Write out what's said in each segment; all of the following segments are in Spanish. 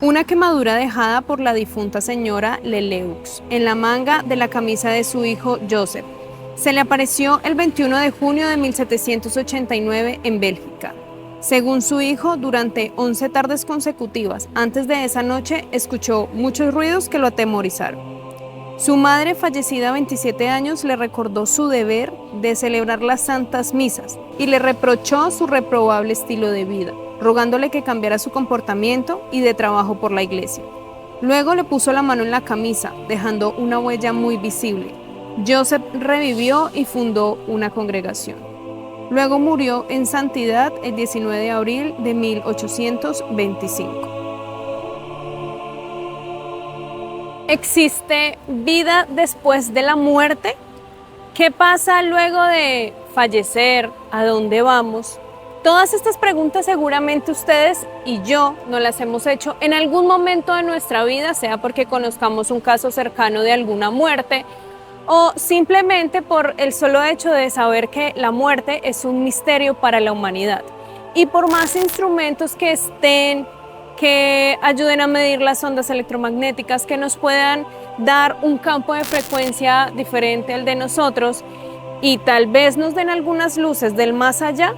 Una quemadura dejada por la difunta señora Leleux en la manga de la camisa de su hijo Joseph. Se le apareció el 21 de junio de 1789 en Bélgica. Según su hijo, durante 11 tardes consecutivas antes de esa noche escuchó muchos ruidos que lo atemorizaron. Su madre, fallecida a 27 años, le recordó su deber de celebrar las santas misas y le reprochó su reprobable estilo de vida, rogándole que cambiara su comportamiento y de trabajo por la iglesia. Luego le puso la mano en la camisa, dejando una huella muy visible. Joseph revivió y fundó una congregación. Luego murió en santidad el 19 de abril de 1825. ¿Existe vida después de la muerte? ¿Qué pasa luego de fallecer? ¿A dónde vamos? Todas estas preguntas seguramente ustedes y yo nos las hemos hecho en algún momento de nuestra vida, sea porque conozcamos un caso cercano de alguna muerte o simplemente por el solo hecho de saber que la muerte es un misterio para la humanidad. Y por más instrumentos que estén, que ayuden a medir las ondas electromagnéticas, que nos puedan dar un campo de frecuencia diferente al de nosotros y tal vez nos den algunas luces del más allá,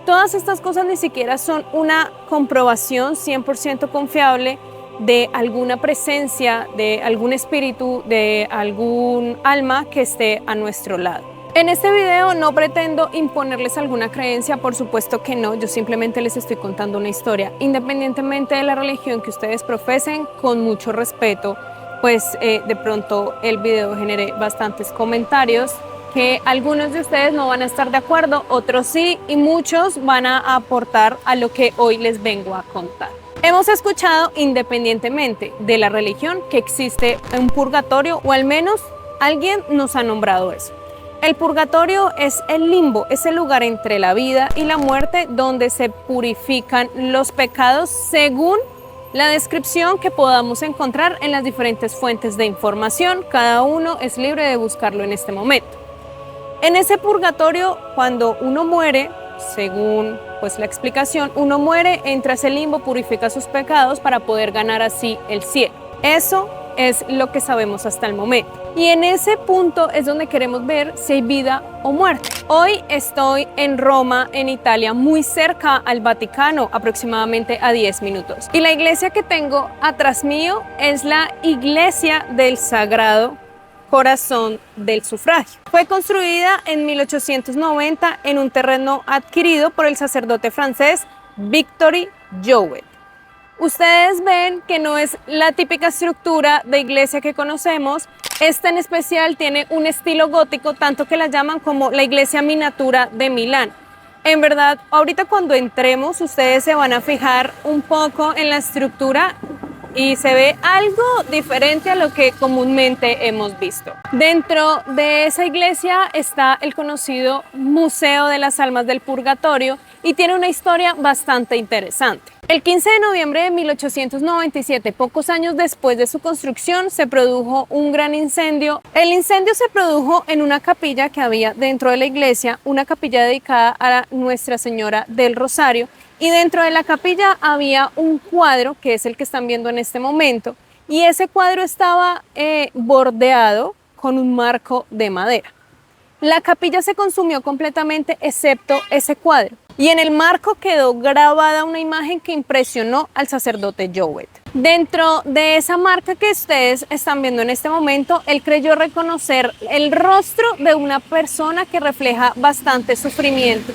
todas estas cosas ni siquiera son una comprobación 100% confiable de alguna presencia, de algún espíritu, de algún alma que esté a nuestro lado. En este video no pretendo imponerles alguna creencia, por supuesto que no, yo simplemente les estoy contando una historia, independientemente de la religión que ustedes profesen, con mucho respeto, pues de pronto el video genere bastantes comentarios que algunos de ustedes no van a estar de acuerdo, otros sí, y muchos van a aportar a lo que hoy les vengo a contar. Hemos escuchado, independientemente de la religión, que existe un purgatorio, o al menos alguien nos ha nombrado eso. El purgatorio es el limbo, es el lugar entre la vida y la muerte donde se purifican los pecados según la descripción que podamos encontrar en las diferentes fuentes de información. Cada uno es libre de buscarlo en este momento. En ese purgatorio, cuando uno muere, según pues la explicación, uno muere, entra a ese limbo, purifica sus pecados para poder ganar así el cielo. Eso es lo que sabemos hasta el momento. Y en ese punto es donde queremos ver si hay vida o muerte. Hoy estoy en Roma, en Italia, muy cerca al Vaticano, aproximadamente a 10 minutos. Y la iglesia que tengo atrás mío es la Iglesia del Sagrado Corazón del Sufragio. Fue construida en 1890 en un terreno adquirido por el sacerdote francés Victor Jouet. Ustedes ven que no es la típica estructura de iglesia que conocemos. Esta en especial tiene un estilo gótico, tanto que la llaman como la iglesia miniatura de Milán. En verdad, ahorita cuando entremos, ustedes se van a fijar un poco en la estructura y se ve algo diferente a lo que comúnmente hemos visto. Dentro de esa iglesia está el conocido Museo de las Almas del Purgatorio y tiene una historia bastante interesante. El 15 de noviembre de 1897, pocos años después de su construcción, se produjo un gran incendio. El incendio se produjo en una capilla que había dentro de la iglesia, una capilla dedicada a Nuestra Señora del Rosario, y dentro de la capilla había un cuadro, que es el que están viendo en este momento, y ese cuadro estaba bordeado con un marco de madera. La capilla se consumió completamente excepto ese cuadro. Y en el marco quedó grabada una imagen que impresionó al sacerdote Jouet. Dentro de esa marca que ustedes están viendo en este momento, él creyó reconocer el rostro de una persona que refleja bastante sufrimiento.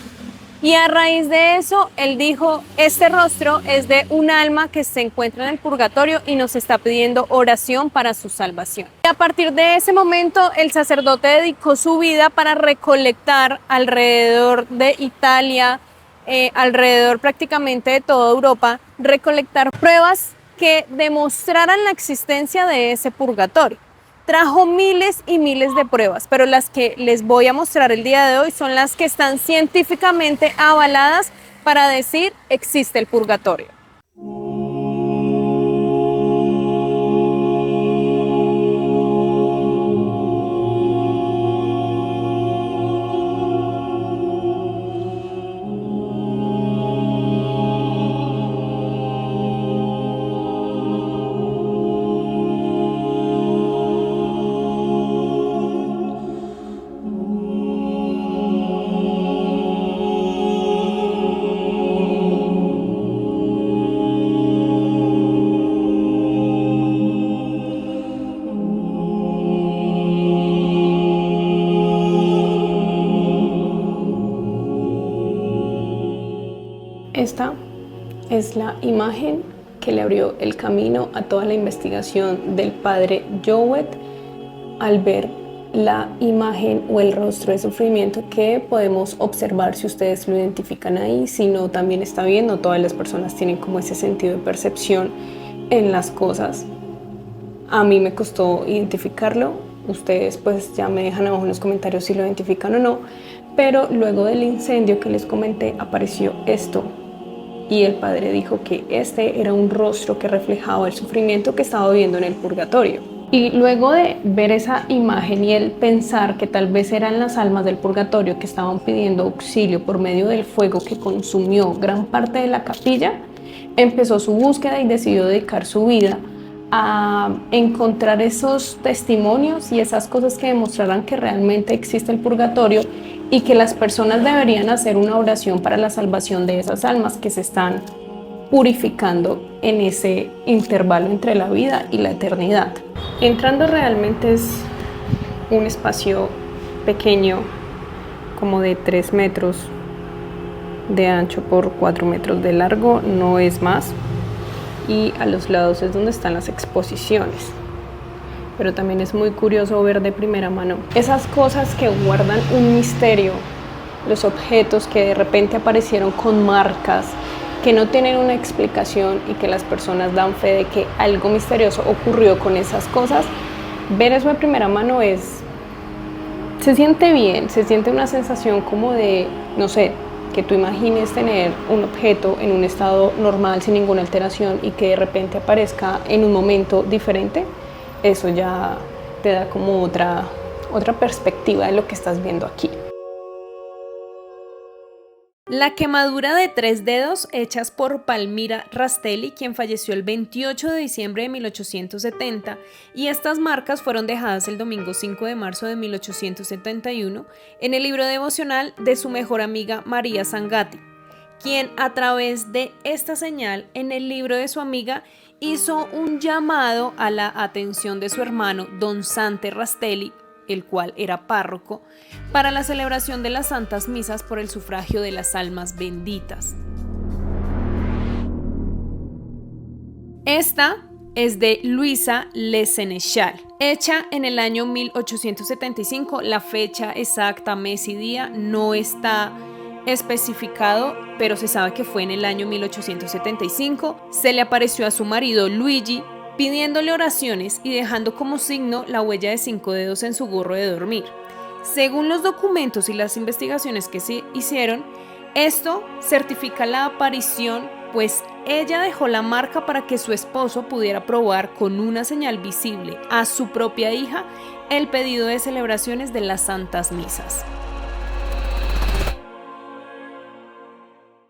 Y a raíz de eso, él dijo, este rostro es de un alma que se encuentra en el purgatorio y nos está pidiendo oración para su salvación. Y a partir de ese momento, el sacerdote dedicó su vida para recolectar alrededor de Italia, alrededor prácticamente de toda Europa, recolectar pruebas que demostraran la existencia de ese purgatorio. Trajo miles y miles de pruebas, pero las que les voy a mostrar el día de hoy son las que están científicamente avaladas para decir existe el purgatorio. es la imagen que le abrió el camino a toda la investigación del padre Jowett al ver la imagen o el rostro de sufrimiento que podemos observar si ustedes lo identifican ahí. Si no, también está bien, no todas las personas tienen como ese sentido de percepción en las cosas. A mí me costó identificarlo, ustedes pues ya me dejan abajo en los comentarios si lo identifican o no, pero luego del incendio que les comenté apareció esto y el padre dijo que este era un rostro que reflejaba el sufrimiento que estaba viviendo en el purgatorio. Y luego de ver esa imagen y el pensar que tal vez eran las almas del purgatorio que estaban pidiendo auxilio por medio del fuego que consumió gran parte de la capilla, empezó su búsqueda y decidió dedicar su vida a encontrar esos testimonios y esas cosas que demostraran que realmente existe el purgatorio y que las personas deberían hacer una oración para la salvación de esas almas que se están purificando en ese intervalo entre la vida y la eternidad. Entrando realmente es un espacio pequeño, como de 3 metros de ancho por 4 metros de largo, no es más. Y a los lados es donde están las exposiciones. Pero también es muy curioso ver de primera mano esas cosas que guardan un misterio, los objetos que de repente aparecieron con marcas, que no tienen una explicación y que las personas dan fe de que algo misterioso ocurrió con esas cosas. Ver eso de primera mano se siente bien, se siente una sensación como de, no sé, que tú imagines tener un objeto en un estado normal sin ninguna alteración y que de repente aparezca en un momento diferente. Eso ya te da como otra perspectiva de lo que estás viendo aquí. La quemadura de 3 dedos hechas por Palmira Rastelli, quien falleció el 28 de diciembre de 1870, y estas marcas fueron dejadas el domingo 5 de marzo de 1871 en el libro devocional de su mejor amiga María Sangatti, quien a través de esta señal en el libro de su amiga hizo un llamado a la atención de su hermano Don Sante Rastelli, el cual era párroco, para la celebración de las santas misas por el sufragio de las almas benditas. Esta es de Luisa Le Sénéchal, hecha en el año 1875. La fecha exacta, mes y día no está especificado, pero se sabe que fue en el año 1875. Se le apareció a su marido Luigi pidiéndole oraciones y dejando como signo la huella de 5 dedos en su gorro de dormir. Según los documentos y las investigaciones que se hicieron, esto certifica la aparición, pues ella dejó la marca para que su esposo pudiera probar con una señal visible a su propia hija el pedido de celebraciones de las santas misas.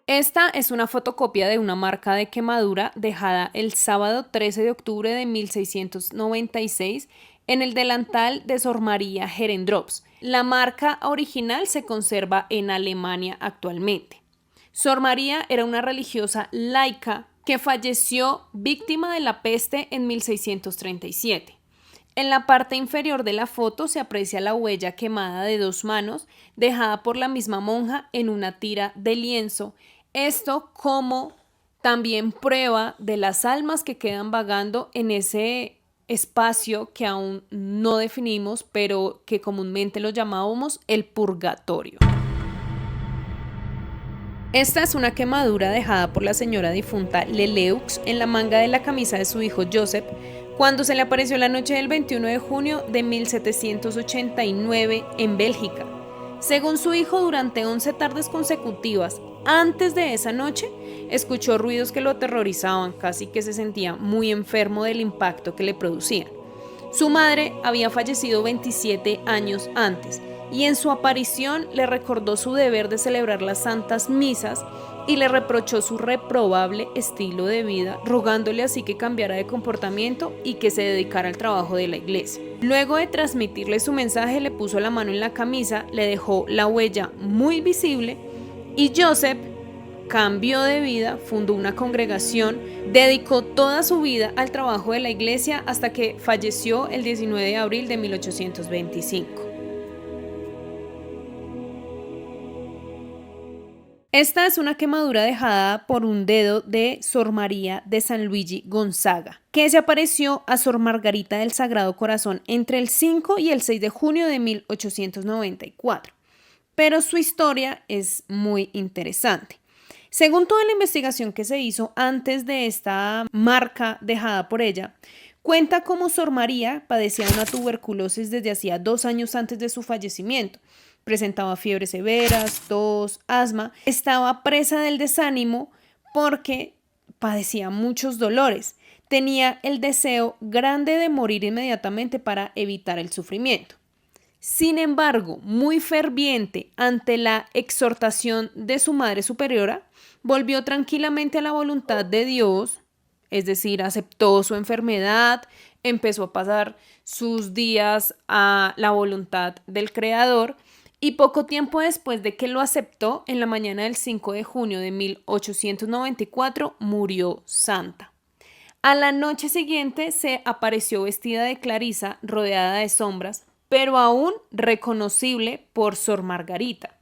Esta es una fotocopia de una marca de quemadura dejada el sábado 13 de octubre de 1696 en el delantal de Sor María Herendrops. La marca original se conserva en Alemania actualmente. Sor María era una religiosa laica que falleció víctima de la peste en 1637. En la parte inferior de la foto se aprecia la huella quemada de 2 manos dejada por la misma monja en una tira de lienzo. Esto como también prueba de las almas que quedan vagando en ese espacio que aún no definimos, pero que comúnmente lo llamábamos el purgatorio. Esta es una quemadura dejada por la señora difunta Leleux en la manga de la camisa de su hijo Joseph cuando se le apareció la noche del 21 de junio de 1789 en Bélgica. Según su hijo, durante 11 tardes consecutivas antes de esa noche, escuchó ruidos que lo aterrorizaban, casi que se sentía muy enfermo del impacto que le producían. Su madre había fallecido 27 años antes y en su aparición le recordó su deber de celebrar las santas misas y le reprochó su reprobable estilo de vida, rogándole así que cambiara de comportamiento y que se dedicara al trabajo de la iglesia. Luego de transmitirle su mensaje, le puso la mano en la camisa, le dejó la huella muy visible y Joseph cambió de vida, fundó una congregación, dedicó toda su vida al trabajo de la iglesia hasta que falleció el 19 de abril de 1825. Esta es una quemadura dejada por un dedo de Sor María de San Luigi Gonzaga, que se apareció a Sor Margarita del Sagrado Corazón entre el 5 y el 6 de junio de 1894. Pero su historia es muy interesante. Según toda la investigación que se hizo antes de esta marca dejada por ella, cuenta cómo Sor María padecía una tuberculosis desde hacía 2 años antes de su fallecimiento. Presentaba fiebres severas, tos, asma, estaba presa del desánimo porque padecía muchos dolores. Tenía el deseo grande de morir inmediatamente para evitar el sufrimiento. Sin embargo, muy ferviente ante la exhortación de su Madre Superiora, volvió tranquilamente a la voluntad de Dios, es decir, aceptó su enfermedad, empezó a pasar sus días a la voluntad del Creador y poco tiempo después de que lo aceptó, en la mañana del 5 de junio de 1894, murió santa. A la noche siguiente se apareció vestida de Clarisa, rodeada de sombras, pero aún reconocible por Sor Margarita,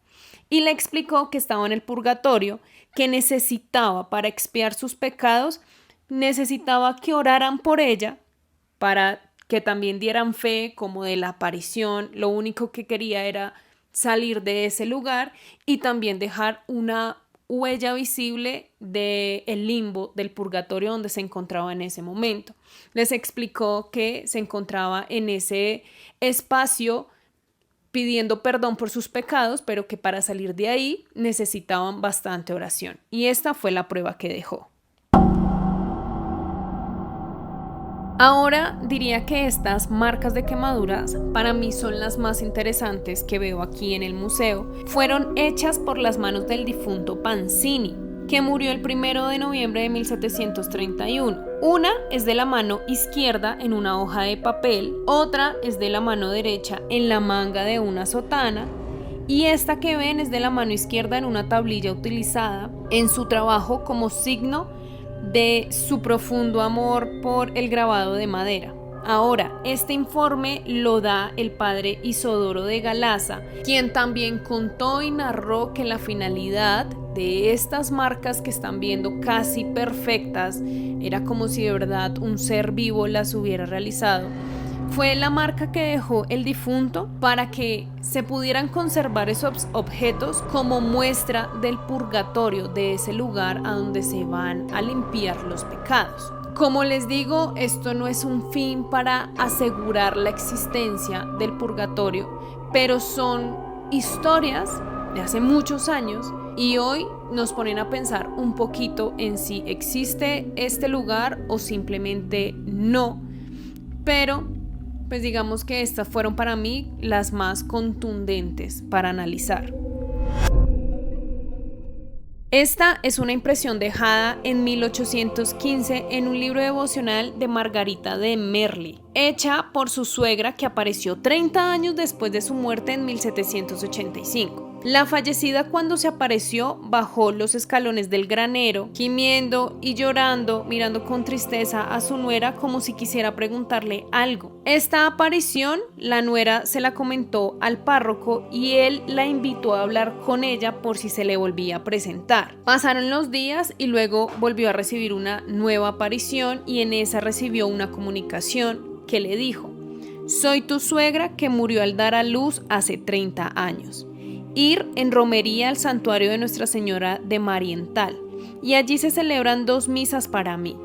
y le explicó que estaba en el purgatorio, que necesitaba para expiar sus pecados, necesitaba que oraran por ella, para que también dieran fe como de la aparición. Lo único que quería era salir de ese lugar y también dejar una huella visible del limbo, del purgatorio donde se encontraba en ese momento. Les explicó que se encontraba en ese espacio pidiendo perdón por sus pecados, pero que para salir de ahí necesitaban bastante oración. Y esta fue la prueba que dejó. Ahora diría que estas marcas de quemaduras para mí son las más interesantes que veo aquí en el museo. Fueron hechas por las manos del difunto Panzini, que murió el 1 de noviembre de 1731. Una es de la mano izquierda en una hoja de papel, otra es de la mano derecha en la manga de una sotana, y esta que ven es de la mano izquierda en una tablilla utilizada en su trabajo como signo de su profundo amor por el grabado de madera. Ahora, este informe lo da el padre Isodoro de Galaza, quien también contó y narró que la finalidad de estas marcas que están viendo casi perfectas, era como si de verdad un ser vivo las hubiera realizado, fue la marca que dejó el difunto para que se pudieran conservar esos objetos como muestra del purgatorio, de ese lugar a donde se van a limpiar los pecados. Como les digo, esto no es un fin para asegurar la existencia del purgatorio, pero son historias de hace muchos años y hoy nos ponen a pensar un poquito en si existe este lugar o simplemente no. Pero pues digamos que estas fueron para mí las más contundentes para analizar. Esta es una impresión dejada en 1815 en un libro devocional de Margarita de Merli, hecha por su suegra que apareció 30 años después de su muerte en 1785. La fallecida, cuando se apareció, bajó los escalones del granero, gimiendo y llorando, mirando con tristeza a su nuera como si quisiera preguntarle algo. Esta aparición, la nuera se la comentó al párroco y él la invitó a hablar con ella por si se le volvía a presentar. Pasaron los días y luego volvió a recibir una nueva aparición y en esa recibió una comunicación que le dijo: «Soy tu suegra que murió al dar a luz hace 30 años. Ir en romería al santuario de Nuestra Señora de Mariental y allí se celebran 2 misas para mí».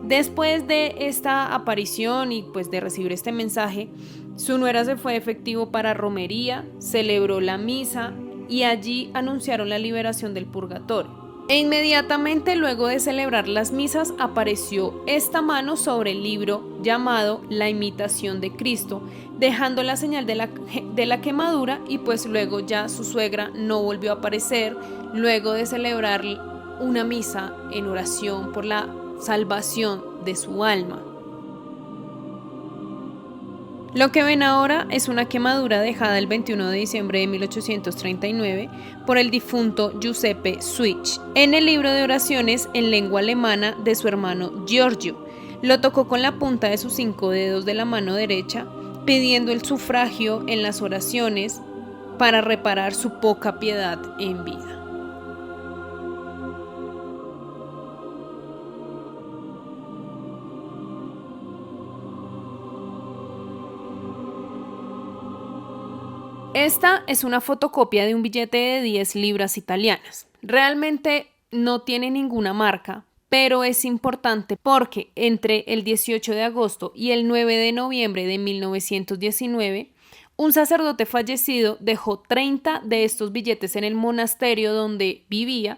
Después de esta aparición y pues de recibir este mensaje, su nuera se fue efectivo para romería, celebró la misa y allí anunciaron la liberación del purgatorio. E inmediatamente luego de celebrar las misas apareció esta mano sobre el libro llamado La Imitación de Cristo, dejando la señal de la quemadura, y pues luego ya su suegra no volvió a aparecer luego de celebrar una misa en oración por la salvación de su alma. Lo que ven ahora es una quemadura dejada el 21 de diciembre de 1839 por el difunto Giuseppe Switch en el libro de oraciones en lengua alemana de su hermano Giorgio. Lo tocó con la punta de sus 5 dedos de la mano derecha, pidiendo el sufragio en las oraciones para reparar su poca piedad en vida. Esta es una fotocopia de un billete de 10 libras italianas. Realmente no tiene ninguna marca, pero es importante porque entre el 18 de agosto y el 9 de noviembre de 1919, un sacerdote fallecido dejó 30 de estos billetes en el monasterio donde vivía,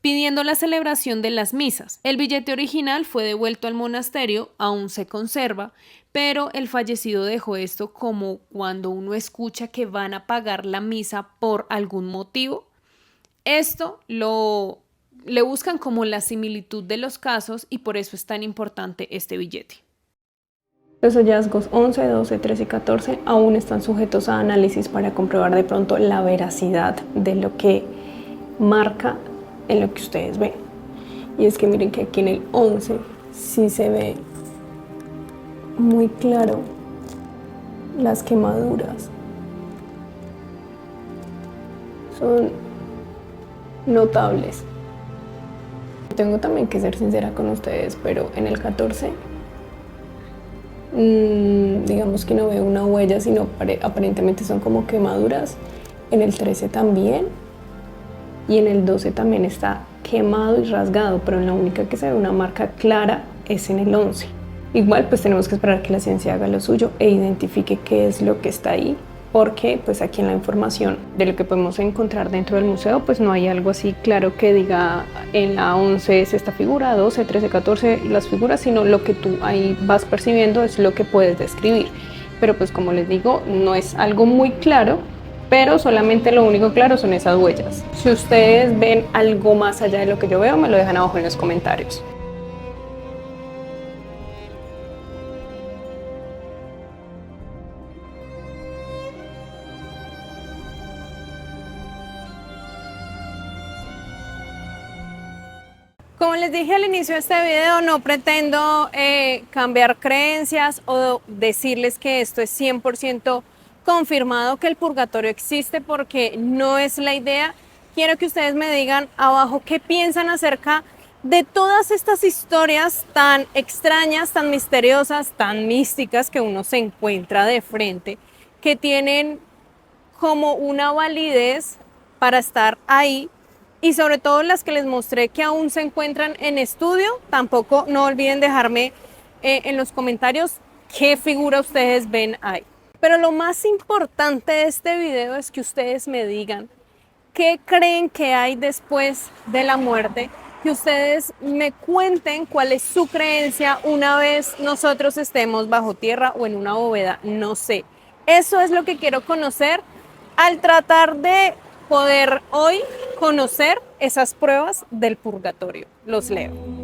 pidiendo la celebración de las misas. El billete original fue devuelto al monasterio, aún se conserva, pero el fallecido dejó esto como cuando uno escucha que van a pagar la misa por algún motivo. Esto le buscan como la similitud de los casos y por eso es tan importante este billete. Los hallazgos 11, 12, 13 y 14 aún están sujetos a análisis para comprobar de pronto la veracidad de lo que marca en lo que ustedes ven. Y es que miren que aquí en el 11 sí se ve muy claro las quemaduras. Son notables. Tengo también que ser sincera con ustedes, pero en el 14 digamos que no veo una huella, sino aparentemente son como quemaduras. En el 13 también, y en el 12 también está quemado y rasgado, pero la única que se ve una marca clara es en el 11. Igual pues tenemos que esperar que la ciencia haga lo suyo e identifique qué es lo que está ahí, porque pues aquí en la información de lo que podemos encontrar dentro del museo pues no hay algo así claro que diga en la 11 es esta figura, 12, 13, 14 las figuras, sino lo que tú ahí vas percibiendo es lo que puedes describir. Pero pues como les digo, no es algo muy claro, pero solamente lo único claro son esas huellas. Si ustedes ven algo más allá de lo que yo veo, me lo dejan abajo en los comentarios. Como les dije al inicio de este video, no pretendo cambiar creencias o decirles que esto es 100% confirmado que el purgatorio existe, porque no es la idea. Quiero que ustedes me digan abajo qué piensan acerca de todas estas historias tan extrañas, tan misteriosas, tan místicas que uno se encuentra de frente, que tienen como una validez para estar ahí. Y sobre todo las que les mostré que aún se encuentran en estudio. Tampoco no olviden dejarme en los comentarios qué figura ustedes ven ahí. Pero lo más importante de este video es que ustedes me digan qué creen que hay después de la muerte, que ustedes me cuenten cuál es su creencia una vez nosotros estemos bajo tierra o en una bóveda, no sé. Eso es lo que quiero conocer al tratar de poder hoy conocer esas pruebas del purgatorio. Los leo.